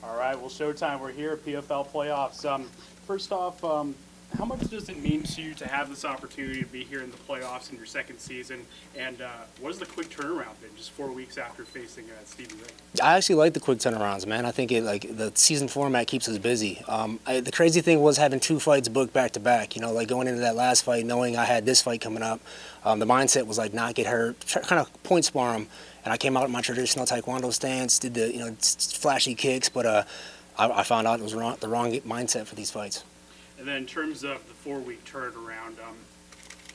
All right, well, showtime. We're here at PFL Playoffs. First off, how much does it mean to you to have this opportunity to be here in the playoffs in your second season? And what has the quick turnaround been just 4 weeks after facing Stevie Ray? I actually like the quick turnarounds, man. I think the season format keeps us busy. The crazy thing was having two fights booked back to back. You know, like going into that last fight, knowing I had this fight coming up, the mindset was like not get hurt, kind of point spar him. And I came out in my traditional Taekwondo stance, did the flashy kicks, but I found out it was the wrong mindset for these fights. And then in terms of the 4 week turnaround,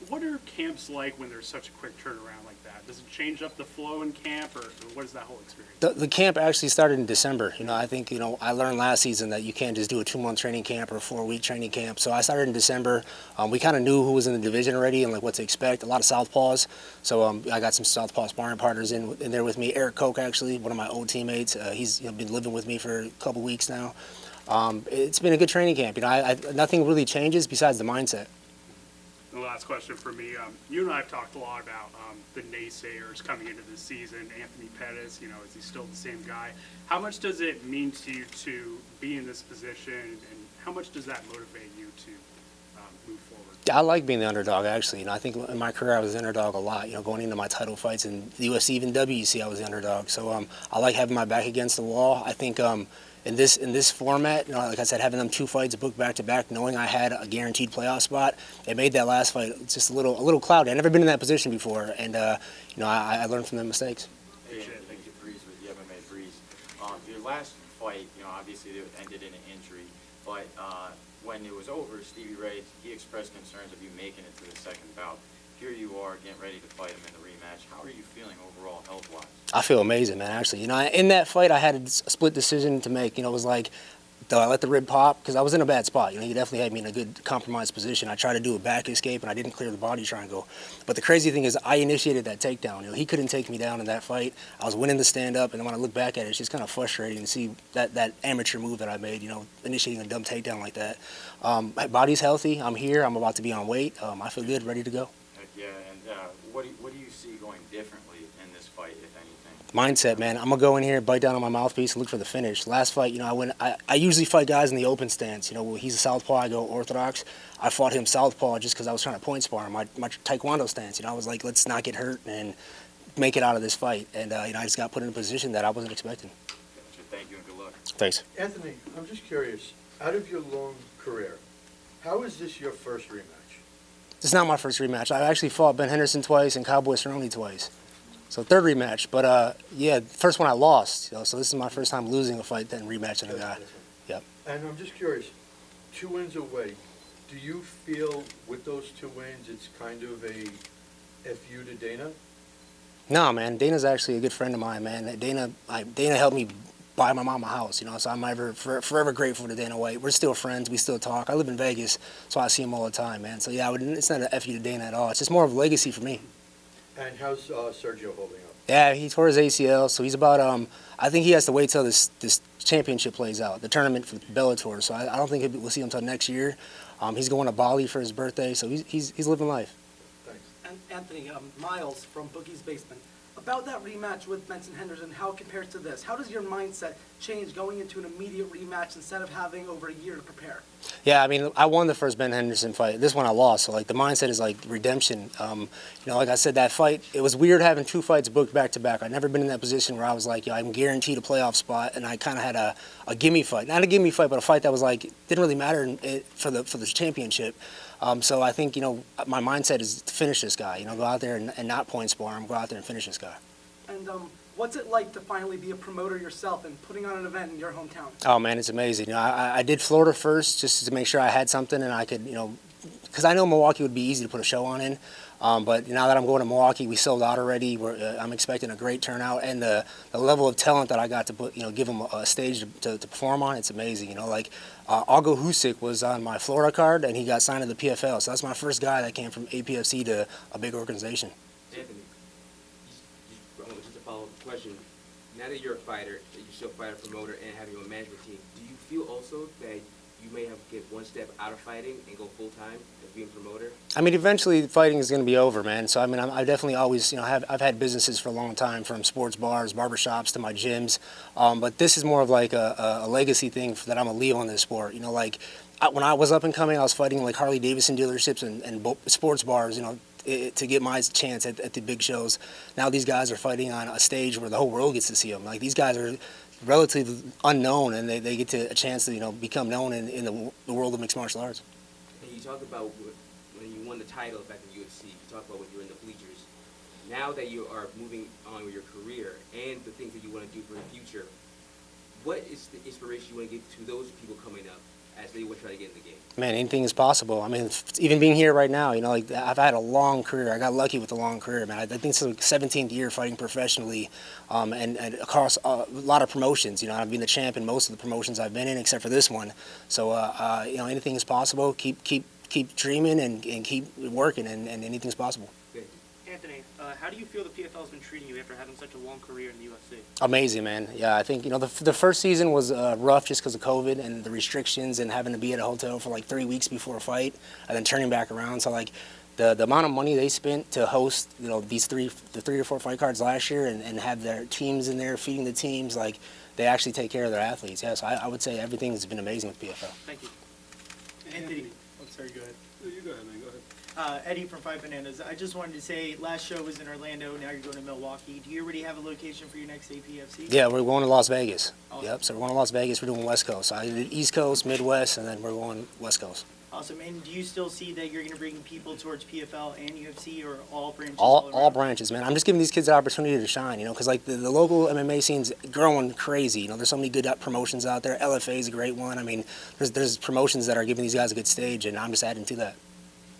what are camps like when there's such a quick turnaround like that? Does it change up the flow in camp, or what is that whole experience? The camp actually started in December. You know, I think, I learned last season that you can't just do a 2-month training camp or a 4-week training camp. So I started in December. We kind of knew who was in the division already and like what to expect. A lot of southpaws. So I got some southpaw sparring partners in there with me. Eric Koch, actually, one of my old teammates. He's been living with me for a couple weeks now. It's been a good training camp. Nothing really changes besides the mindset. The last question for me, you and I have talked a lot about the naysayers coming into this season. Anthony Pettis, is he still the same guy? How much does it mean to you to be in this position, and how much does that motivate you to move forward? I like being the underdog, actually. I think in my career I was the underdog a lot. Going into my title fights in the UFC, even WEC, I was the underdog. So I like having my back against the wall. I think in this format, like I said, having them two fights booked back to back, knowing I had a guaranteed playoff spot, it made that last fight just a little cloudy. I've never been in that position before, and I learned from the mistakes. Hey, thank you, Breeze, with the MMA Breeze. Your last fight, obviously it ended in an injury, but when it was over, Stevie Ray, he expressed concerns of you making it to the second bout. Here you are getting ready to fight him in the rematch. How are you feeling overall, health-wise? I feel amazing, man, actually. In that fight, I had a split decision to make. It was like, do I let the rib pop? Because I was in a bad spot. He definitely had me in a good compromised position. I tried to do a back escape, and I didn't clear the body triangle. But the crazy thing is I initiated that takedown. He couldn't take me down in that fight. I was winning the stand-up, and then when I look back at it, it's just kind of frustrating to see that amateur move that I made, initiating a dumb takedown like that. My body's healthy. I'm here. I'm about to be on weight. I feel good, ready to go. Heck yeah, and what do you see going differently in this fight, if anything? Mindset, man. I'm gonna go in here, bite down on my mouthpiece, and look for the finish. Last fight, I usually fight guys in the open stance. He's a southpaw, I go orthodox. I fought him southpaw just because I was trying to point spar him. My taekwondo stance, I was like, let's not get hurt and make it out of this fight. And I just got put in a position that I wasn't expecting. Gotcha. Thank you and good luck. Thanks. Anthony, I'm just curious, out of your long career, how is this your first rematch? This is not my first rematch. I actually fought Ben Henderson twice and Cowboy Cerrone twice. So third rematch, but yeah, first one I lost. So this is my first time losing a fight, then rematching a guy. Yep. And I'm just curious, 2 wins away, do you feel with those 2 wins it's kind of a FU to Dana? No, man. Dana's actually a good friend of mine, man. Dana helped me buy my mom a house, so I'm forever grateful to Dana White. We're still friends. We still talk. I live in Vegas, so I see him all the time, man. So yeah, it's not a FU to Dana at all. It's just more of a legacy for me. And how's Sergio holding up? Yeah, he tore his ACL, so he's about. I think he has to wait till this championship plays out, the tournament for Bellator. So I don't think we'll see him until next year. He's going to Bali for his birthday, so he's living life. Thanks. And Anthony, Miles from Boogie's Basement. About that rematch with Benson Henderson, how it compares to this? How does your mindset change going into an immediate rematch instead of having over a year to prepare? Yeah, I won the first Ben Henderson fight. This one I lost, so the mindset is redemption. Like I said, that fight, it was weird having 2 fights booked back to back. I'd never been in that position where I was like, I'm guaranteed a playoff spot, and I kind of had a gimme fight. Not a gimme fight, but a fight that was didn't really matter for the championship. So I think, my mindset is to finish this guy, go out there and not point spar him, go out there and finish this guy. And what's it like to finally be a promoter yourself and putting on an event in your hometown? Oh, man, it's amazing. I did Florida first just to make sure I had something and I could, because I know Milwaukee would be easy to put a show on in. But now that I'm going to Milwaukee, we sold out already. I'm expecting a great turnout, and the level of talent that I got to put, give them a stage to perform on, it's amazing. Algo Husick was on my Florida card, and he got signed to the PFL. So that's my first guy that came from APFC to a big organization. Anthony, just a follow-up question. Now that you're a fighter, that you're still a fighter, promoter, and having your own management team, do you feel also that you may have get one step out of fighting and go full time as being a promoter? I mean, eventually fighting is going to be over, man. So I mean, I definitely always, I've had businesses for a long time, from sports bars, barbershops to my gyms. But this is more of like a legacy thing that I'm gonna leave on this sport. Like when I was up and coming, I was fighting like Harley Davidson dealerships and sports bars. To get my chance at the big shows. Now these guys are fighting on a stage where the whole world gets to see them. Like, these guys are relatively unknown, and they get a chance to become known in the world of mixed martial arts. And you talk about when you won the title back in the UFC. You talk about when you were in the bleachers. Now that you are moving on with your career and the things that you want to do for the future, what is the inspiration you want to give to those people coming up as they want to try to get in the game? Man, anything is possible. I mean, even being here right now, like, I've had a long career. I got lucky with a long career, man. I think it's the 17th year fighting professionally, and across a lot of promotions. I've been the champ in most of the promotions I've been in, except for this one. So, anything is possible. Keep dreaming and keep working, and anything's possible. Anthony, how do you feel the PFL has been treating you after having such a long career in the UFC? Amazing, man. Yeah, I think, the first season was rough just because of COVID and the restrictions and having to be at a hotel for like 3 weeks before a fight and then turning back around. So, like, the amount of money they spent to host, these the 3 or 4 fight cards last year and have their teams in there feeding the teams, like, they actually take care of their athletes. Yeah, so I would say everything's been amazing with PFL. Thank you. Anthony. I'm sorry, go ahead. You go ahead, man. Go ahead. Eddie from Five Bananas. I just wanted to say, last show was in Orlando. Now you're going to Milwaukee. Do you already have a location for your next APFC? Yeah, we're going to Las Vegas. Awesome. Yep, so we're going to Las Vegas. We're doing West Coast. So I did East Coast, Midwest, and then we're going West Coast. Awesome. And do you still see that you're going to bring people towards PFL and UFC, or all branches? All around? branches, man. I'm just giving these kids the opportunity to shine, because like the local MMA scene's growing crazy. There's so many good promotions out there. LFA is a great one. I mean, there's promotions that are giving these guys a good stage, and I'm just adding to that.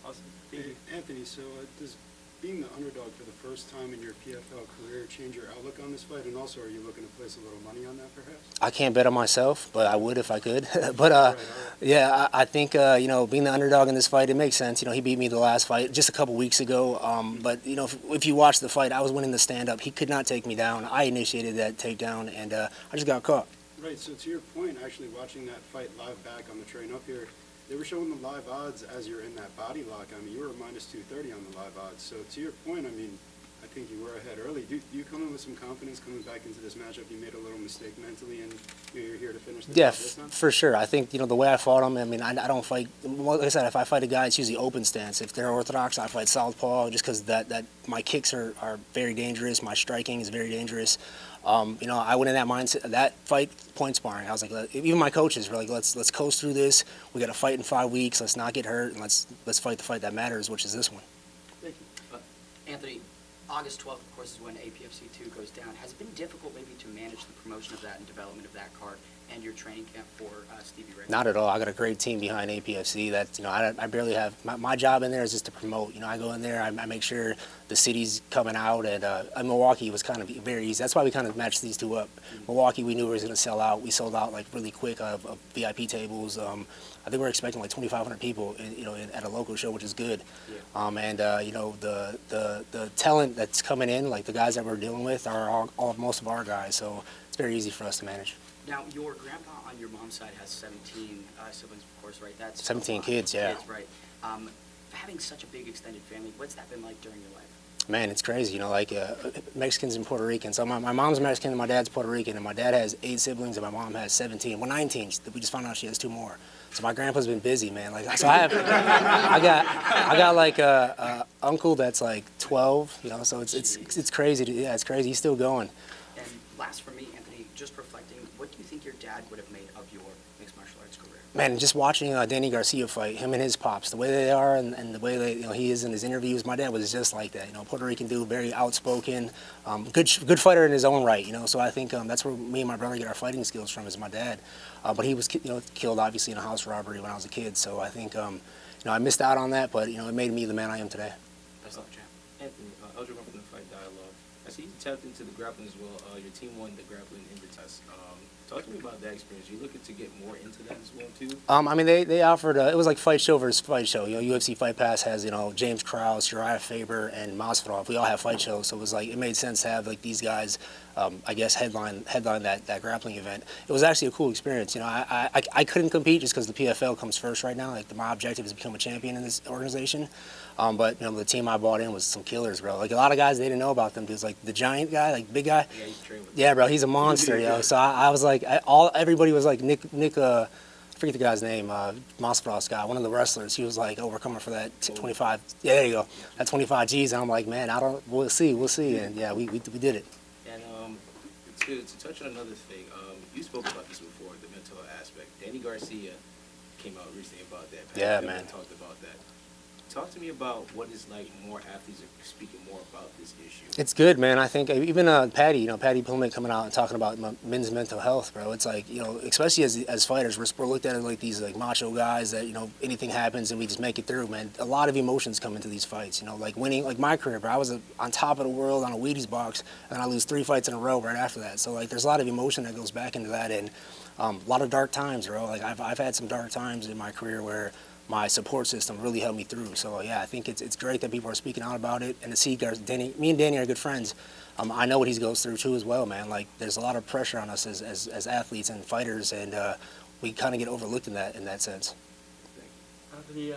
Awesome. Thank you. Anthony, so does being the underdog for the first time in your PFL career change your outlook on this fight? And also, are you looking to place a little money on that, perhaps? I can't bet on myself, but I would if I could. But all right. yeah, I think being the underdog in this fight, it makes sense. He beat me the last fight just a couple weeks ago. But if you watch the fight, I was winning the stand-up. He could not take me down. I initiated that takedown, and I just got caught. Right. So to your point, actually watching that fight live back on the train up here, they were showing the live odds as you're in that body lock. I mean, you were a minus 230 on the live odds. So to your point, I mean, I think you were ahead early. Do you come in with some confidence coming back into this matchup? You made a little mistake mentally, and you're here to finish the Yeah, job this time? for sure. I think, the way I fought him, I mean, I don't fight, like I said, if I fight a guy, it's usually open stance. If they're orthodox, I fight southpaw just because that my kicks are very dangerous. My striking is very dangerous. I went in that mindset, that fight, point sparring. I was like, even my coaches were like, let's coast through this. We got to fight in 5 weeks. Let's not get hurt, and let's fight the fight that matters, which is this one. Thank you. Anthony, August 12th, of course, is when APFC 2 goes down. Has it been difficult maybe to manage the promotion of that and development of that card and your training camp for Stevie Ray? Not at all. I got a great team behind APFC. That I barely have. My job in there is just to promote. I go in there. I make sure the city's coming out, and Milwaukee was kind of very easy. That's why we kind of matched these two up. Milwaukee, we knew we was going to sell out. We sold out like really quick of VIP tables. I think we're expecting like 2,500 people, at a local show, which is good. Yeah. And the talent that's coming in, like the guys that we're dealing with, are most of our guys. So it's very easy for us to manage. Now, your grandpa on your mom's side has 17 siblings, of course, right? That's 17 kids, yeah. Kids, right. Having such a big extended family, what's that been like during your life? Man, it's crazy, Mexicans and Puerto Ricans. So my mom's Mexican and my dad's Puerto Rican, and my dad has 8 siblings and my mom has 17. Well, 19. We just found out she has 2 more. So my grandpa's been busy, man. So I got like a uncle that's like 12. So it's crazy. It's crazy. He's still going. And last for me, Anthony, just reflecting, what do you think your dad would have made of your mixed martial arts career? Man, just watching Danny Garcia fight, him and his pops, the way they are and the way he is in his interviews. My dad was just like that. Puerto Rican dude, very outspoken, good fighter in his own right. So I think that's where me and my brother get our fighting skills from, is my dad. But he was killed obviously in a house robbery when I was a kid. So I think I missed out on that, but it made me the man I am today. Best of luck, champ. Anthony, Eldrick from the Fight Dialogue. I see you tapped into the grappling as well. Your team won the grappling in test. Talk to me about that experience. You looking to get more into that as well too? I mean, they offered it was like fight show versus fight show. UFC Fight Pass has James Krause, Uriah Faber, and Masvidal. We all have fight shows, so it was like it made sense to have like these guys I guess headline that grappling event. It was actually a cool experience. You know, I couldn't compete just because the PFL comes first right now. Like my objective is to become a champion in this organization. But you know, the team I bought in was some killers, bro. Like a lot of guys, they didn't know about them because like the giant guy, like big guy. Yeah, he's trained with Yeah, bro, he's a monster, yo. So I was like, everybody was like Nick. I forget the guy's name, Masvidal's guy, one of the wrestlers. He was like, "Oh, we're coming for that 25." Yeah, there you go. That 25 G's, and I'm like, man, we'll see, and yeah, we did it. And to touch on another thing, you spoke about this before, the mental aspect. Danny Garcia came out recently about that. Yeah, Pettis man. talked about that. Talk to me about what it's like more athletes are speaking more about this issue. It's good, man. I think even Patty Pillman coming out and talking about men's mental health, bro. It's like, you know, especially as fighters, we're looked at as like these like macho guys that, you know, anything happens and we just make it through, man. A lot of emotions come into these fights, you know, like winning, like my career, bro. I was on top of the world on a Wheaties box and I lose 3 fights in a row right after that. So like there's a lot of emotion that goes back into that, and a lot of dark times, bro. Like I've had some dark times in my career where my support system really helped me through. So yeah, I think it's great that people are speaking out about it. And to see me and Danny are good friends. I know what he goes through too as well, man. Like there's a lot of pressure on us as athletes and fighters, and we kind of get overlooked in that sense. Anthony,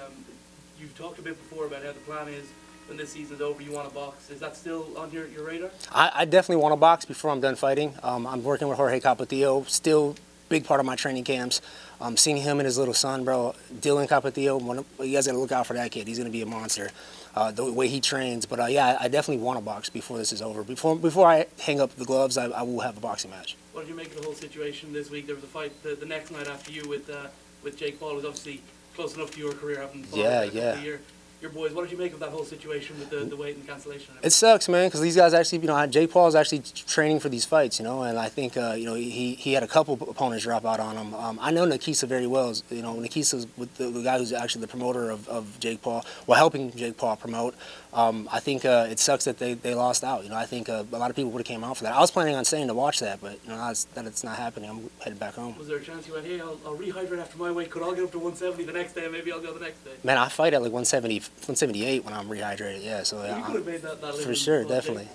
you've talked a bit before about how the plan is when this season's over, you want to box. Is that still on your radar? I definitely want to box before I'm done fighting. I'm working with Jorge Capetillo, still big part of my training camps. Seeing him and his little son, bro, Dylan Capetillo, you guys got to look out for that kid. He's going to be a monster, the way he trains. But yeah, I definitely want to box before this is over. Before I hang up the gloves, I will have a boxing match. What did you make of the whole situation this week? There was a fight the next night after you with Jake Paul. It was obviously close enough to your career, having followed that for a year. Your boys, what did you make of that whole situation with the weight and cancellation? And it sucks, man, because these guys actually, you know, Jake Paul is actually training for these fights, you know, and I think, you know, he had a couple opponents drop out on him. I know Nikisa very well. You know, Nikisa's with the guy who's actually the promoter of Jake Paul, well, helping Jake Paul promote. I think it sucks that they lost out. You know, I think a lot of people would have came out for that. I was planning on staying to watch that, but you know, that it's not happening. I'm heading back home. Was there a chance you went, hey, I'll rehydrate after my weight? Could I get up to 170 the next day? And maybe I'll go the next day. Man, I fight at like 178 when I'm rehydrated. Yeah, so yeah, you could have made that for sure, definitely.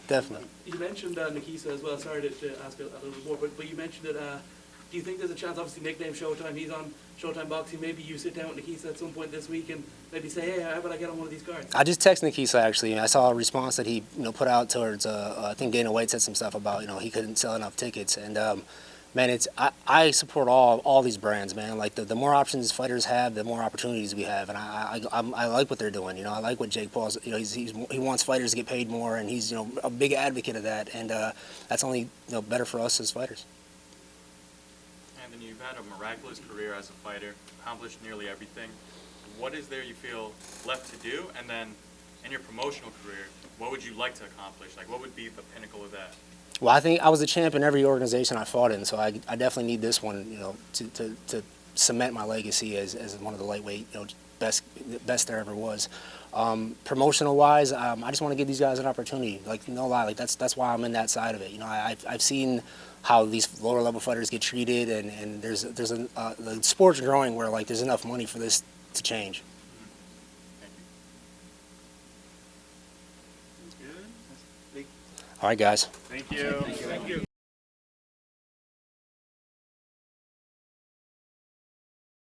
You mentioned Nikisa as well. Sorry to ask a little bit more, but you mentioned it. Do you think there's a chance, obviously nickname Showtime, he's on Showtime Boxing, maybe you sit down with Nikisa at some point this week and maybe say, hey, how about I get on one of these cards? I just texted Nikisa actually, and I saw a response that he, you know, put out towards, I think Dana White said some stuff about, you know, he couldn't sell enough tickets, and man, I support all these brands, man. Like the more options fighters have, the more opportunities we have, and I like what they're doing. You know, I like what Jake Paul's. You know, he wants fighters to get paid more, and he's, you know, a big advocate of that, and that's only, you know, better for us as fighters. Anthony, you've had a miraculous career as a fighter, accomplished nearly everything. What is there you feel left to do, and then in your promotional career, what would you like to accomplish? Like, what would be the pinnacle of that? Well, I think I was a champ in every organization I fought in, so I definitely need this one, you know, to cement my legacy as one of the lightweight, you know, best there ever was. Promotional wise, I just want to give these guys an opportunity. Like, no lie, like that's why I'm in that side of it. You know, I've seen how these lower level fighters get treated, and the sport's growing where like there's enough money for this to change. All right, guys. Thank you. Thank you.